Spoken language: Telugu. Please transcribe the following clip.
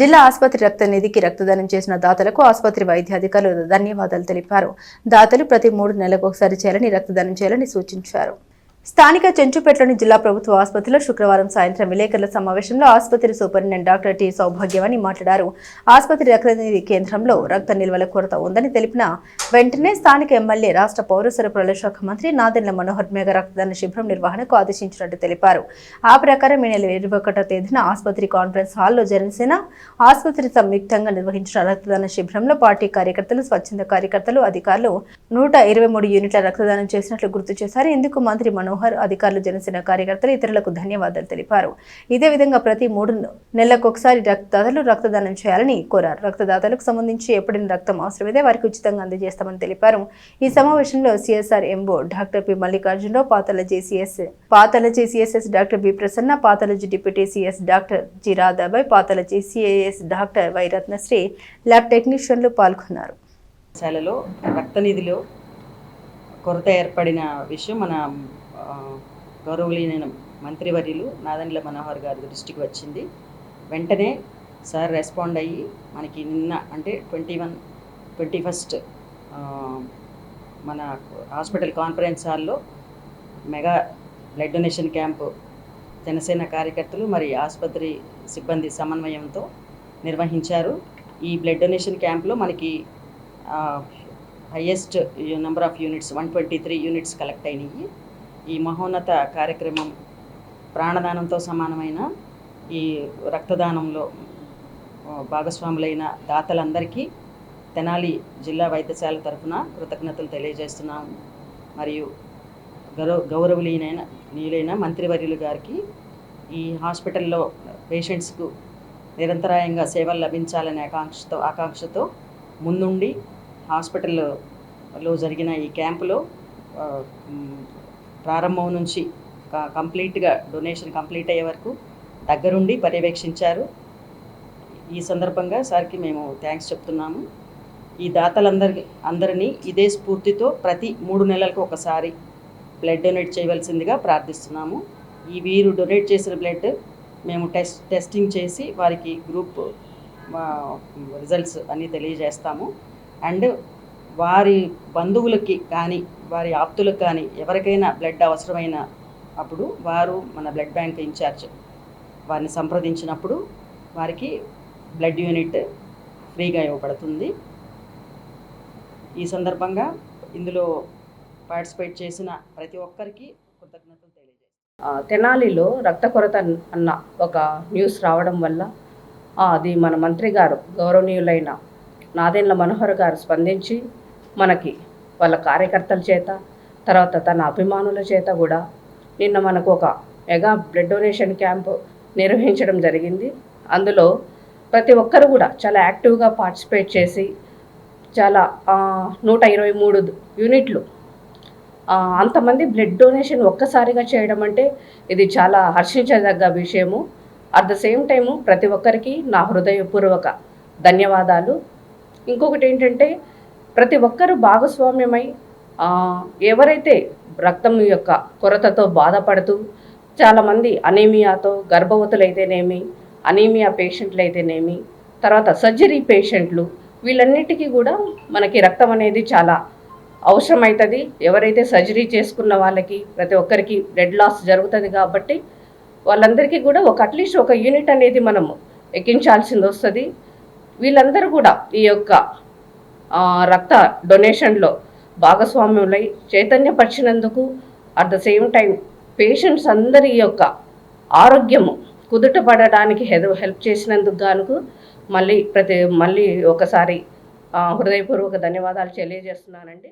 జిల్లా ఆసుపత్రి రక్త నిధికి రక్తదానం చేసిన దాతలకు ఆసుపత్రి వైద్యాధికారులు ధన్యవాదాలు తెలిపారు. దాతలు ప్రతి 3 నెలలకు ఒకసారి చేయాలని, రక్తదానం చేయాలని సూచించారు. స్థానిక చెంచుపేటలోని జిల్లా ప్రభుత్వ ఆసుపత్రిలో శుక్రవారం సాయంత్రం విలేకరుల సమావేశంలో ఆసుపత్రి సూపరింటెండెంట్ డాక్టర్ టి సౌభాగ్యవని మాట్లాడారు. ఆసుపత్రి రక్తనిధి కేంద్రంలో రక్త నిల్వల కొరత ఉందని తెలిపిన వెంటనే స్థానిక ఎమ్మెల్యే, రాష్ట్ర పౌర సరఫరాల శాఖ మంత్రి నాదెండ్ల మనోహర్ మెగా రక్తదాన శిబిరం నిర్వహణకు ఆదేశించినట్టు తెలిపారు. ఆ ప్రకారం ఈ నెల 21వ తేదీన ఆసుపత్రి కాన్ఫరెన్స్ హాల్లో జనసేన ఆసుపత్రి సంయుక్తంగా నిర్వహించిన రక్తదాన శిబిరంలో పార్టీ కార్యకర్తలు, స్వచ్ఛంద కార్యకర్తలు, అధికారులు 123 యూనిట్ల రక్తదానం చేసినట్లు గుర్తు చేశారు. ఇందుకు మంత్రి మనోహర్, అధికారులు, జనసేన కార్యకర్తలు, ఇతరులకు ధన్యవాదాలు తెలిపారు. ఇదే విధంగా ప్రతి 3 నెలలకు ఒకసారి రక్తదాతలు రక్తదానం చేయాలని కోరారు. రక్తదాతలకు సంబంధించి ఎప్పుడైనా రక్తం అవసరమైతే వారికి ఉచితంగా అందజేస్తామని తెలిపారు. ఈ సమావేశంలో CSR MO doctor P Mallikarjunarao, pathology CSS doctor B Prasanna, pathology deputy CS doctor G Radhabai, pathology CAS doctor Y Ratnasri, lab టెక్నీషియన్లు పాల్గొన్నారు. రక్తనిధిలో కొరత ఏర్పడిన విషయం మన గౌరవనీయ మంత్రివర్యులు నాదెండ్ల మనోహర్ గారి దృష్టికి వచ్చింది. వెంటనే సార్ రెస్పాండ్ అయ్యి మనకి నిన్న అంటే 21 మన హాస్పిటల్ కాన్ఫరెన్స్ హాల్లో mega blood donation camp Janasena కార్యకర్తలు మరి ఆసుపత్రి సిబ్బంది సమన్వయంతో నిర్వహించారు. ఈ బ్లడ్ డొనేషన్ క్యాంప్లో మనకి highest number of units 123 units collect అయినాయి. ఈ మహోన్నత కార్యక్రమం ప్రాణదానంతో సమానమైన ఈ రక్తదానంలో భాగస్వాములైన దాతలందరికీ తెనాలి జిల్లా వైద్యశాల తరఫున కృతజ్ఞతలు తెలియజేస్తున్నాము. మరియు గౌరవనీయులైన మంత్రివర్యులు గారికి ఈ హాస్పిటల్లో పేషెంట్స్కు నిరంతరాయంగా సేవలు లభించాలనే ఆకాంక్షతో ముందుండి హాస్పిటల్లో జరిగిన ఈ క్యాంపులో ప్రారంభం నుంచి కంప్లీట్గా డొనేషన్ కంప్లీట్ అయ్యే వరకు దగ్గరుండి పర్యవేక్షించారు. ఈ సందర్భంగా సార్కి మేము థ్యాంక్స్ చెప్తున్నాము. ఈ దాతలందరినీ ఇదే స్ఫూర్తితో ప్రతి 3 నెలలకు ఒకసారి బ్లడ్ డొనేట్ చేయవలసిందిగా ప్రార్థిస్తున్నాము. ఈ వీరు డొనేట్ చేసిన బ్లడ్ మేము టెస్టింగ్ చేసి వారికి గ్రూప్ రిజల్ట్స్ అన్నీ తెలియజేస్తాము. అండ్ వారి బంధువులకి కానీ వారి ఆప్తులకు కానీ ఎవరికైనా బ్లడ్ అవసరమైన అప్పుడు వారు మన బ్లడ్ బ్యాంక్ ఇన్ఛార్జ్ వారిని సంప్రదించినప్పుడు వారికి బ్లడ్ యూనిట్ ఫ్రీగా ఇవ్వబడుతుంది. ఈ సందర్భంగా ఇందులో పార్టిసిపేట్ చేసిన ప్రతి ఒక్కరికి కృతజ్ఞతలు తెలియజేస్తాను. తెనాలిలో రక్త కొరత అన్న ఒక న్యూస్ రావడం వల్ల అది మన మంత్రి గారు గౌరవనీయులైన నాదెండ్ల మనోహర్ గారు స్పందించి మనకి వాళ్ళ కార్యకర్తల చేత, తర్వాత తన అభిమానుల చేత కూడా నిన్న మనకు ఒక మెగా బ్లడ్ డొనేషన్ క్యాంపు నిర్వహించడం జరిగింది. అందులో ప్రతి ఒక్కరు కూడా చాలా యాక్టివ్గా పార్టిసిపేట్ చేసి చాలా 123 యూనిట్లు అంతమంది బ్లడ్ డొనేషన్ ఒక్కసారిగా చేయడం అంటే ఇది చాలా హర్షించదగ్గ విషయము. అట్ ద సేమ్ టైము ప్రతి ఒక్కరికి నా హృదయపూర్వక ధన్యవాదాలు. ఇంకొకటి ఏంటంటే ప్రతి ఒక్కరూ భాగస్వామ్యమై ఎవరైతే రక్తం యొక్క కొరతతో బాధపడుతూ చాలామంది అనీమియాతో, గర్భవతులైతేనేమి, అనీమియా పేషెంట్లు అయితేనేమి, తర్వాత సర్జరీ పేషెంట్లు, వీళ్ళన్నిటికీ కూడా మనకి రక్తం అనేది చాలా అవసరమవుతుంది. ఎవరైతే సర్జరీ చేసుకున్న వాళ్ళకి ప్రతి ఒక్కరికి బ్లడ్ లాస్ జరుగుతుంది కాబట్టి వాళ్ళందరికీ కూడా అట్లీస్ట్ ఒక యూనిట్ అనేది మనము ఎక్కించాల్సింది వస్తుంది. వీళ్ళందరూ కూడా ఈ యొక్క రక్త డొనేషన్లో భాగస్వామ్యులై చైతన్యపరిచినందుకు, at the same time patients అందరి యొక్క ఆరోగ్యము కుదుటపడడానికి హెల్ప్ చేసినందుకు గాను మళ్ళీ ఒకసారి హృదయపూర్వక ధన్యవాదాలు తెలియజేస్తున్నానండి.